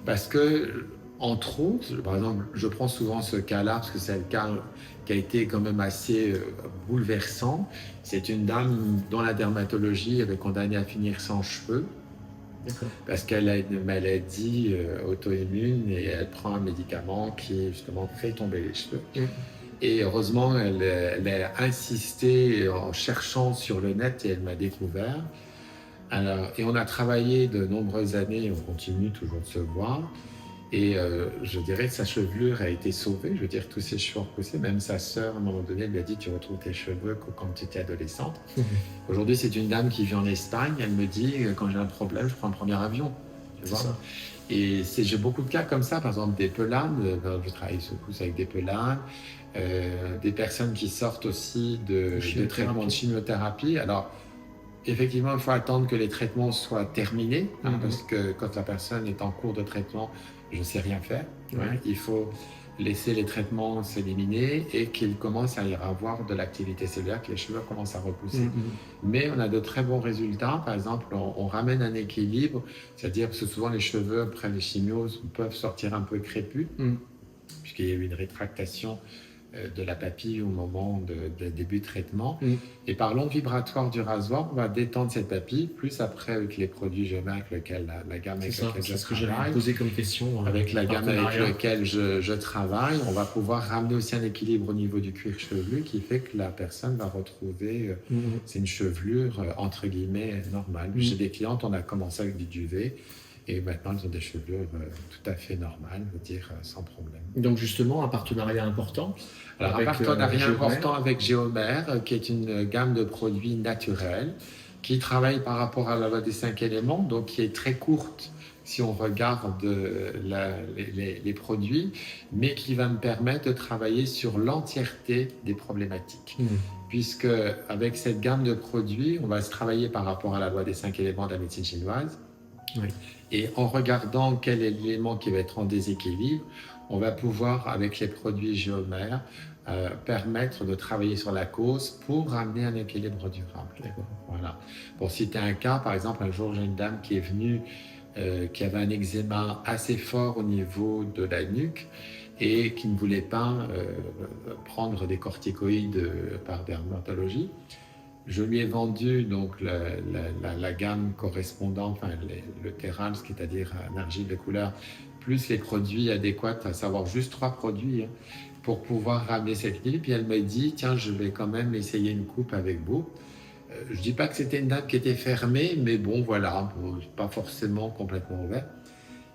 parce que, entre autres, par exemple, je prends souvent ce cas-là, parce que c'est le cas qui a été quand même assez bouleversant. C'est une dame dont la dermatologie avait condamné à finir sans cheveux, parce qu'elle a une maladie auto-immune et elle prend un médicament qui, justement, fait tomber les cheveux. Et heureusement, elle a insisté en cherchant sur le net et elle m'a découvert. Alors, et on a travaillé de nombreuses années, et on continue toujours de se voir. Et je dirais que sa chevelure a été sauvée. Je veux dire, tous ses cheveux ont repoussé. Même sa sœur, à un moment donné, elle lui a dit, tu retrouves tes cheveux quand tu étais adolescente. Aujourd'hui, c'est une dame qui vit en Espagne. Elle me dit, quand j'ai un problème, je prends le premier avion. Tu vois. Et j'ai beaucoup de cas comme ça. Par exemple, des pelanes. Je travaille beaucoup avec des pelanes. Des personnes qui sortent aussi de traitements de chimiothérapie. Alors, effectivement, il faut attendre que les traitements soient terminés, parce que quand la personne est en cours de traitement, je ne sais rien faire. Il faut laisser les traitements s'éliminer et qu'il commence à y avoir de l'activité cellulaire, que les cheveux commencent à repousser. Mais on a de très bons résultats. Par exemple, on ramène un équilibre, c'est-à-dire que souvent les cheveux, après les chimios, peuvent sortir un peu crépus, puisqu'il y a eu une rétractation de la papille au moment de début de traitement. Mm. Et par l'onde vibratoire du rasoir, on va détendre cette papille, plus après avec les produits Géomère avec lesquels la gamme avec laquelle je C'est ce que j'allais travaille. poser comme question. Avec la gamme avec partenariat. laquelle je travaille, on va pouvoir ramener aussi un équilibre au niveau du cuir chevelu qui fait que la personne va retrouver, c'est une chevelure entre guillemets normale. Chez des clientes, on a commencé avec du duvet et maintenant ils ont des chevelures tout à fait normales, je veux dire sans problème. Donc justement, un partenariat important. Alors un partenariat important avec Géomère, qui est une gamme de produits naturels, qui travaille par rapport à la loi des 5 éléments, donc qui est très courte si on regarde les produits, mais qui va me permettre de travailler sur l'entièreté des problématiques. Puisque avec cette gamme de produits, on va se travailler par rapport à la loi des 5 éléments de la médecine chinoise. Oui. Et en regardant quel est l'élément qui va être en déséquilibre, on va pouvoir, avec les produits Géomère, permettre de travailler sur la cause pour ramener un équilibre durable. Voilà. Pour citer un cas, par exemple, un jour, j'ai une dame qui est venue qui avait un eczéma assez fort au niveau de la nuque et qui ne voulait pas prendre des corticoïdes par dermatologie. Je lui ai vendu donc la gamme correspondante, enfin, le Terral, c'est-à-dire un argile de couleur, plus les produits adéquats, à savoir juste 3 produits, pour pouvoir ramener cet équilibre. Puis elle m'a dit, tiens, je vais quand même essayer une coupe avec vous. Je ne dis pas que c'était une dame qui était fermée, mais bon, voilà, pas forcément complètement ouverte.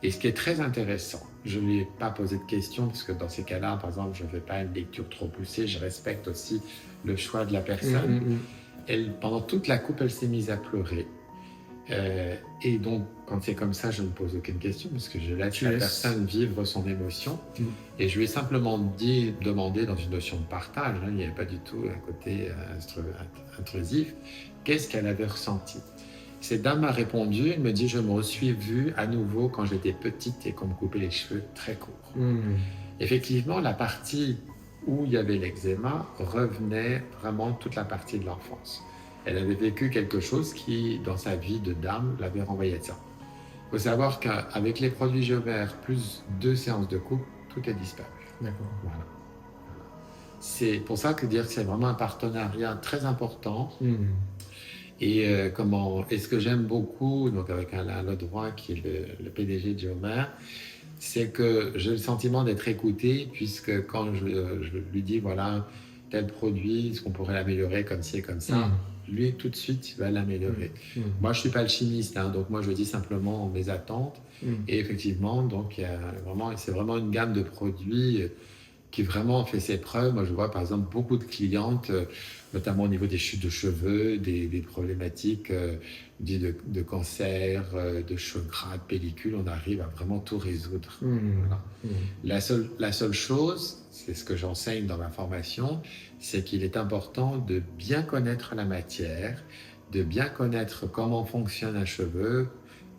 Et ce qui est très intéressant, je ne lui ai pas posé de questions, parce que dans ces cas-là, par exemple, je ne fais pas une lecture trop poussée, je respecte aussi le choix de la personne. Pendant toute la coupe, elle s'est mise à pleurer. Et donc, quand c'est comme ça, je ne pose aucune question, parce que je laisse la personne vivre son émotion. Et je lui ai simplement demandé, dans une notion de partage, il n'y avait pas du tout un côté intrusif, qu'est-ce qu'elle avait ressenti. Cette dame m'a répondu, elle me dit, je me suis vue à nouveau quand j'étais petite et qu'on me coupait les cheveux très courts. Effectivement, la partie où il y avait l'eczéma revenait vraiment toute la partie de l'enfance. Elle avait vécu quelque chose qui, dans sa vie de dame, l'avait renvoyé à ça. Il faut savoir qu'avec les produits Géomère, plus 2 séances de coupe, tout a disparu. D'accord. Voilà. C'est pour ça que dire que c'est vraiment un partenariat très important. Et ce que j'aime beaucoup, donc avec Alain Ledroit, qui est le PDG de Géomère, c'est que j'ai le sentiment d'être écouté, puisque quand je lui dis, voilà, tel produit, est-ce qu'on pourrait l'améliorer comme ci et comme ça, lui, tout de suite, il va l'améliorer. Moi, je ne suis pas le chimiste, donc moi, je dis simplement mes attentes. Et effectivement, donc, c'est vraiment une gamme de produits qui vraiment fait ses preuves. Moi, je vois, par exemple, beaucoup de clientes, notamment au niveau des chutes de cheveux, des problématiques de cancer, de cheveux gras, de pellicule. On arrive à vraiment tout résoudre. Voilà. La seule chose, c'est ce que j'enseigne dans ma formation, c'est qu'il est important de bien connaître la matière, de bien connaître comment fonctionne un cheveu,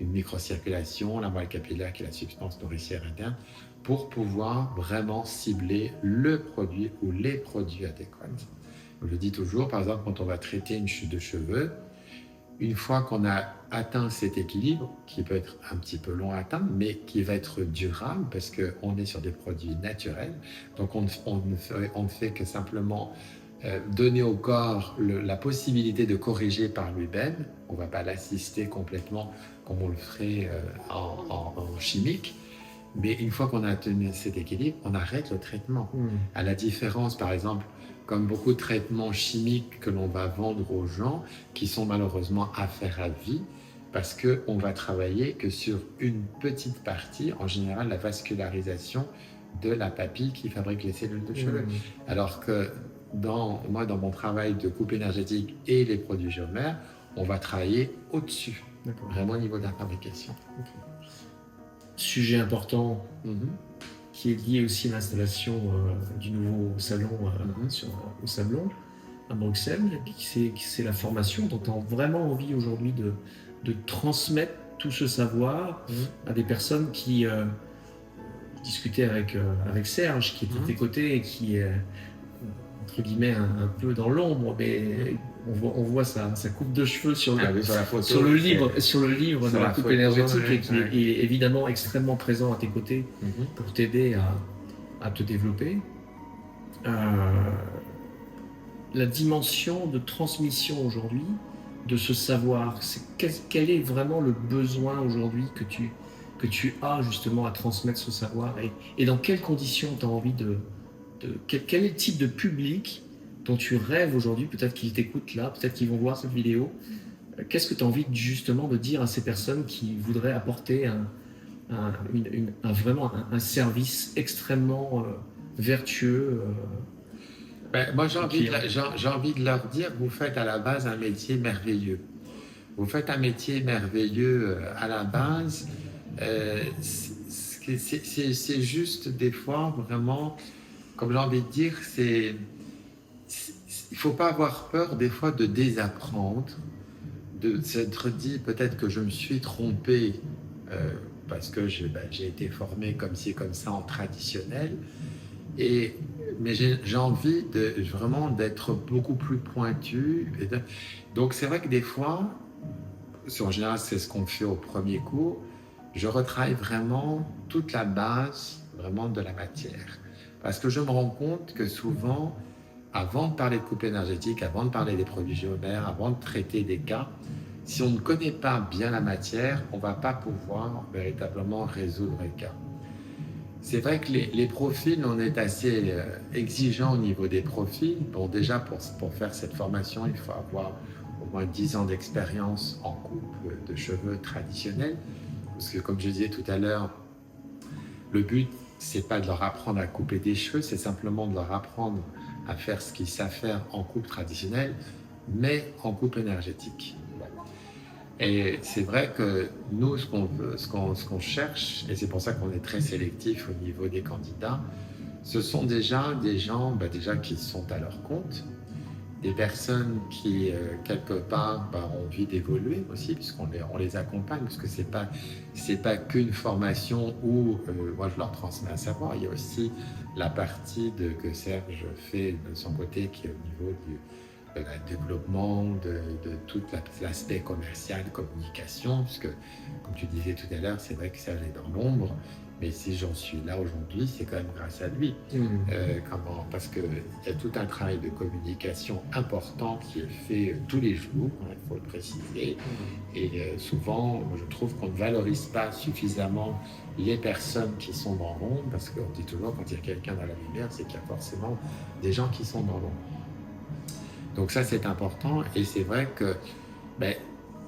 une microcirculation, la moelle capillaire qui est la substance nourricière interne, pour pouvoir vraiment cibler le produit ou les produits adéquats. Je dis toujours, par exemple, quand on va traiter une chute de cheveux, une fois qu'on a atteint cet équilibre, qui peut être un petit peu long à atteindre, mais qui va être durable parce qu'on est sur des produits naturels, donc on ne fait que simplement donner au corps la possibilité de corriger par lui-même. On ne va pas l'assister complètement comme on le ferait en chimique. Mais une fois qu'on a atteint cet équilibre, on arrête le traitement. À la différence, par exemple, comme beaucoup de traitements chimiques que l'on va vendre aux gens, qui sont malheureusement à faire à vie, parce qu'on va travailler que sur une petite partie, en général la vascularisation de la papille qui fabrique les cellules de cheveux. Alors que dans mon travail de coupe énergétique et les produits Géomère, on va travailler au-dessus, vraiment au niveau de la fabrication. Sujet important qui est lié aussi à l'installation du nouveau salon au Sablon à Bruxelles, c'est la formation. Donc on a vraiment envie aujourd'hui de transmettre tout ce savoir à des personnes qui discutaient avec Serge, qui était à tes côtés et qui est entre guillemets un peu dans l'ombre, mais on voit sa coupe de cheveux sur le livre de la coupe énergétique et qui est évidemment extrêmement présent à tes côtés pour t'aider à te développer. euh, la dimension de transmission aujourd'hui de ce savoir? Quel est vraiment le besoin aujourd'hui que tu as justement à transmettre ce savoir et dans quelles conditions tu as envie quel est le type de public dont tu rêves aujourd'hui? Peut-être qu'ils t'écoutent là, peut-être qu'ils vont voir cette vidéo. Qu'est-ce que tu as envie justement de dire à ces personnes qui voudraient apporter vraiment un service extrêmement vertueux Ben, moi, aux clients? j'ai envie de leur dire, vous faites à la base un métier merveilleux. Vous faites un métier merveilleux à la base. C'est juste des fois vraiment, comme j'ai envie de dire, il faut pas avoir peur des fois de désapprendre, de s'être dit peut-être que je me suis trompé euh, parce que j'ai été formé comme ci, comme ça en traditionnel. Et, mais j'ai envie vraiment d'être beaucoup plus pointu. Donc c'est vrai que des fois, en général c'est ce qu'on fait au premier cours, je retravaille vraiment toute la base vraiment de la matière. Parce que je me rends compte que souvent, avant de parler de coupe énergétique, avant de parler des produits géomères, avant de traiter des cas, si on ne connaît pas bien la matière, on ne va pas pouvoir véritablement résoudre les cas. C'est vrai que les profils, on est assez exigeant au niveau des profils. Bon, déjà, pour faire cette formation, il faut avoir au moins 10 ans d'expérience en coupe de cheveux traditionnels. Parce que, comme je disais tout à l'heure, le but, c'est pas de leur apprendre à couper des cheveux, c'est simplement de leur apprendre à faire ce qu'ils savent faire en coupe traditionnelle, mais en coupe énergétique. Et c'est vrai que nous, ce qu'on cherche, et c'est pour ça qu'on est très sélectif au niveau des candidats, ce sont déjà des gens déjà qui sont à leur compte, des personnes qui, quelque part, ont envie d'évoluer aussi, puisqu'on on les accompagne, parce que c'est pas qu'une formation où moi je leur transmets un savoir, il y a aussi la partie que Serge fait de son côté qui est au niveau de la développement, de tout l'aspect commercial, communication, puisque, comme tu disais tout à l'heure, c'est vrai que Serge est dans l'ombre, mais si j'en suis là aujourd'hui, c'est quand même grâce à lui. Parce qu'il y a tout un travail de communication important qui est fait tous les jours, hein, il faut le préciser. Et souvent, je trouve qu'on ne valorise pas suffisamment les personnes qui sont dans l'ombre, parce qu'on dit toujours quand il y a quelqu'un dans la lumière, c'est qu'il y a forcément des gens qui sont dans l'ombre. Donc ça, c'est important. Et c'est vrai que ben,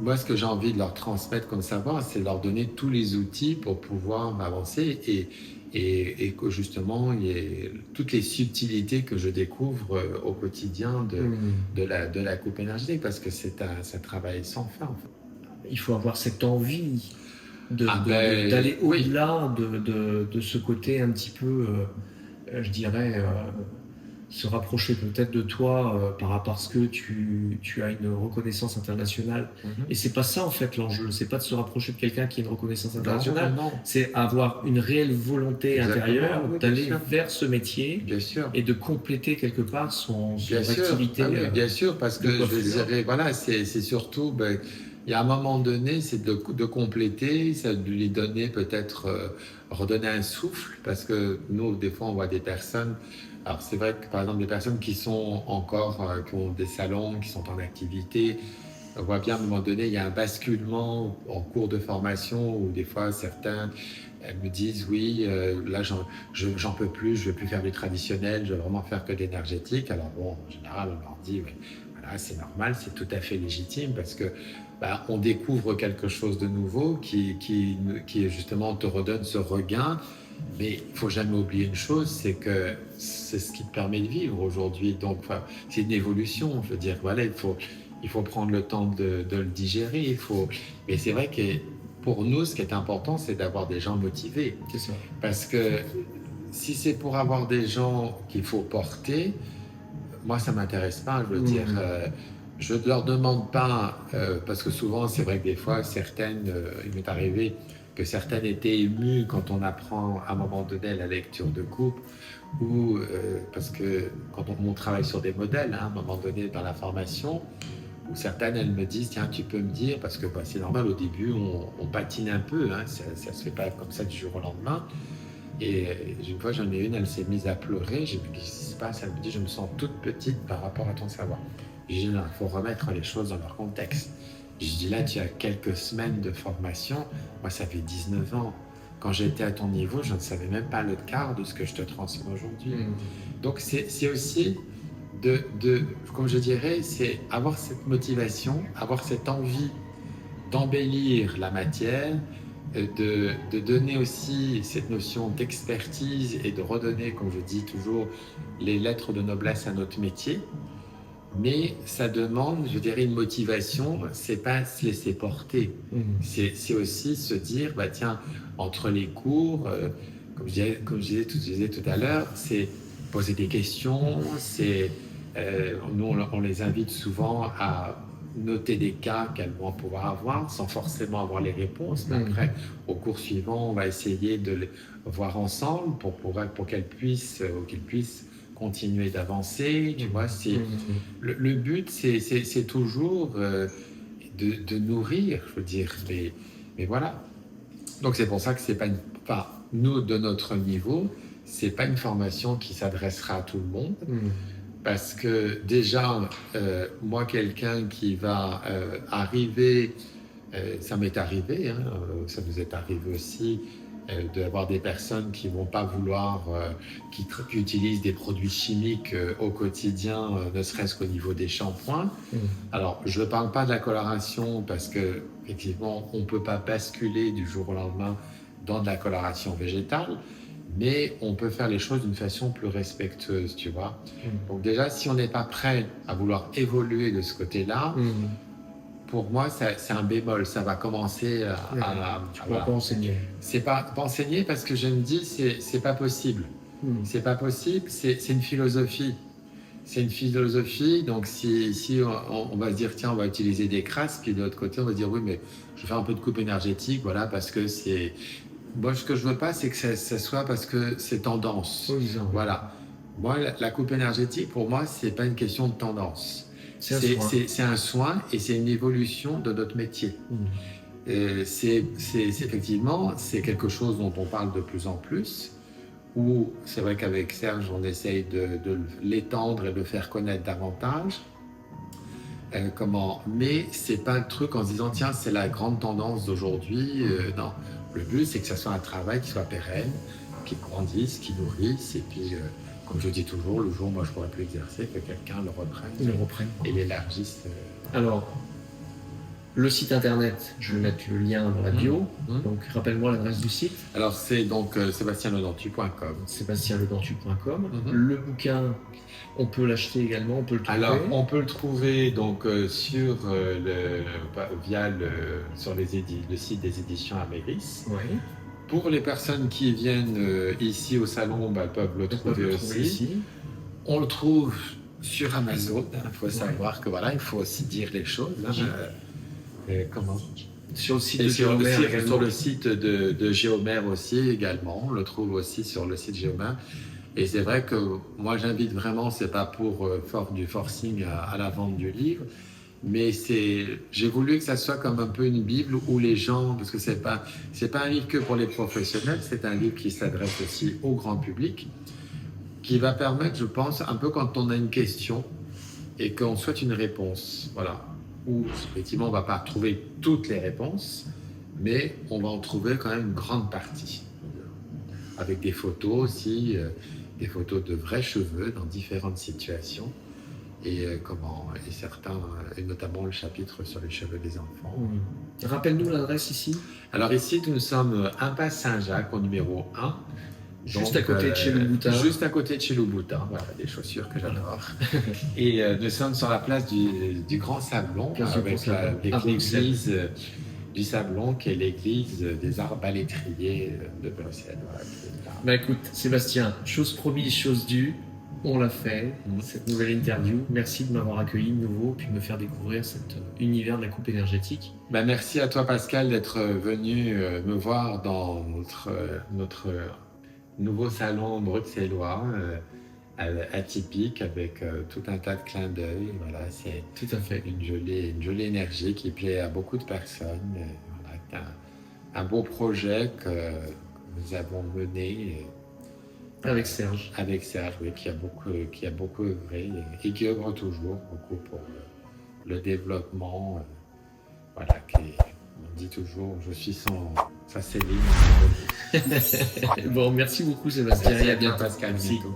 moi, ce que j'ai envie de leur transmettre comme savoir, c'est leur donner tous les outils pour pouvoir avancer et que justement, il y ait toutes les subtilités que je découvre au quotidien de la coupe énergétique, parce que c'est un travail sans fin. En fait. Il faut avoir cette envie d'aller oui. au-delà de ce côté un petit peu, je dirais, se rapprocher peut-être de toi parce que tu as une reconnaissance internationale. Et c'est pas ça en fait l'enjeu, c'est pas de se rapprocher de quelqu'un qui a une reconnaissance internationale, non. C'est avoir une réelle volonté Exactement, intérieure oui, d'aller vers ce métier bien sûr. et de compléter quelque part son Bien activité. sûr. Bien sûr, parce que je dirais, voilà, c'est surtout, il y a un moment donné, c'est de compléter, ça de lui donner peut-être, redonner un souffle, parce que nous, des fois, on voit des personnes. Alors, c'est vrai que, par exemple, des personnes qui sont encore, qui ont des salons, qui sont en activité, on voit bien à un moment donné, il y a un basculement en cours de formation où des fois, certains elles me disent, oui, là, j'en peux plus, je ne veux plus faire du traditionnel, je veux vraiment faire que de l'énergétique. Alors bon, en général, on leur dit, oui, voilà, c'est normal, c'est tout à fait légitime parce que on découvre quelque chose de nouveau qui justement te redonne ce regain. Mais il ne faut jamais oublier une chose, c'est que c'est ce qui te permet de vivre aujourd'hui. Donc, c'est une évolution. Je veux dire, voilà, il faut prendre le temps de le digérer. Mais c'est vrai que pour nous, ce qui est important, c'est d'avoir des gens motivés. C'est ça. Parce que si c'est pour avoir des gens qu'il faut porter, moi, ça ne m'intéresse pas. Je veux dire, je ne leur demande pas, parce que souvent, c'est vrai que des fois, certaines, il m'est arrivé que certaines étaient émues quand on apprend à un moment donné la lecture de coupe, ou parce que quand on travaille sur des modèles, hein, à un moment donné dans la formation, où certaines, elles me disent, tiens, tu peux me dire, parce que c'est normal, au début, on patine un peu, hein, ça ne se fait pas comme ça du jour au lendemain. Et une fois, j'en ai une, elle s'est mise à pleurer. J'ai dit, qu'est-ce qui se passe? Elle me dit, je me sens toute petite par rapport à ton savoir. J'ai dit, non, il faut remettre les choses dans leur contexte. J'ai dit, là, tu as quelques semaines de formation. Moi, ça fait 19 ans. Quand j'étais à ton niveau, je ne savais même pas le quart de ce que je te transmets aujourd'hui. Donc, c'est aussi comme je dirais, c'est avoir cette motivation, avoir cette envie d'embellir la matière, de donner aussi cette notion d'expertise et de redonner, comme je dis toujours, les lettres de noblesse à notre métier. Mais ça demande, je dirais, une motivation, c'est pas se laisser porter. C'est aussi se dire, bah tiens, entre les cours, comme je disais tout à l'heure, c'est poser des questions, nous on les invite souvent à noter des cas qu'elles vont pouvoir avoir sans forcément avoir les réponses. Mais après, au cours suivant, on va essayer de les voir ensemble pour qu'elles puissent continuer d'avancer. Tu vois, le but, c'est toujours de nourrir, je veux dire. Mais voilà. Donc c'est pour ça que c'est pas nous, de notre niveau, c'est pas une formation qui s'adressera à tout le monde. Parce que déjà, moi, quelqu'un qui va arriver, ça m'est arrivé, hein, ça nous est arrivé aussi, d'avoir des personnes qui ne vont pas vouloir, qui utilisent des produits chimiques au quotidien, ne serait-ce qu'au niveau des shampoings. Alors, je ne parle pas de la coloration parce qu'effectivement, on ne peut pas basculer du jour au lendemain dans de la coloration végétale. Mais on peut faire les choses d'une façon plus respectueuse, tu vois. Donc déjà, si on n'est pas prêt à vouloir évoluer de ce côté-là, pour moi, c'est un bémol. Ça va commencer à tu ne vas pas enseigner. C'est pas enseigner parce que je me dis, c'est pas possible. C'est pas possible, c'est une philosophie. C'est une philosophie, donc si on va se dire, tiens, on va utiliser des crasses, puis de l'autre côté, on va dire, oui, mais je vais faire un peu de coupe énergétique, voilà, parce que c'est... Moi, ce que je veux pas, c'est que ça soit parce que c'est tendance. Voilà. Moi, la coupe énergétique, pour moi, c'est pas une question de tendance. C'est un soin et c'est une évolution de notre métier. Effectivement, c'est quelque chose dont on parle de plus en plus. Où c'est vrai qu'avec Serge, on essaye de l'étendre et de le faire connaître davantage. Mais c'est pas un truc en se disant, tiens, c'est la grande tendance d'aujourd'hui. Non. Le but, c'est que ça soit un travail qui soit pérenne, qui grandisse, qui nourrisse, et puis, comme je dis toujours, le jour où moi je ne pourrais plus exercer, que quelqu'un le reprenne et l'élargisse. Alors, le site internet, je vais mettre le lien dans la bio. Donc, rappelle-moi l'adresse du site. Alors, c'est donc sebastienledantu.com. sebastienledantu.com. Le bouquin, on peut l'acheter également, on peut le trouver. Alors, on peut le trouver donc sur le site des éditions Améris. Oui. Pour les personnes qui viennent ici au salon, elles peuvent le trouver aussi. On le trouve sur Amazon. Il faut savoir que voilà, il faut aussi dire les choses. Comment sur le site de Géomère également. Sur le site de Géomère aussi également. On le trouve aussi sur le site Géomère. Et c'est vrai que moi j'invite vraiment, c'est pas pour du forcing à la vente du livre, mais j'ai voulu que ça soit comme un peu une Bible où les gens, parce que c'est pas un livre que pour les professionnels, c'est un livre qui s'adresse aussi au grand public, qui va permettre, je pense, un peu quand on a une question et qu'on souhaite une réponse, voilà, où effectivement on va pas trouver toutes les réponses, mais on va en trouver quand même une grande partie, avec des photos aussi, des photos de vrais cheveux dans différentes situations. Et certains, et notamment le chapitre sur les cheveux des enfants. Rappelle-nous l'adresse ici. Alors ici, nous sommes impasse Saint-Jacques au numéro 1. Juste à côté de chez Louboutin. Juste à côté de chez Louboutin, voilà, des chaussures que j'adore. Et nous sommes sur la place du Grand Sablon, avec l'église du Sablon, qui est l'église des arbalétriers de Bruxelles. Voilà, écoute, Sébastien, chose promise, chose due. On l'a fait, cette nouvelle interview. Merci de m'avoir accueilli de nouveau puis de me faire découvrir cet univers de la coupe énergétique. Merci à toi, Pascal, d'être venu me voir dans notre nouveau salon bruxellois atypique avec tout un tas de clins d'œil. Voilà, c'est tout à fait une jolie énergie qui plaît à beaucoup de personnes. Voilà, un beau projet nous avons mené Avec Serge. avec Serge, oui, qui a beaucoup œuvré et qui œuvre toujours beaucoup pour le développement. Voilà, on dit toujours, je suis sa cellule. Bon, merci beaucoup Sébastien et à bientôt. Pascal, Merci. bientôt.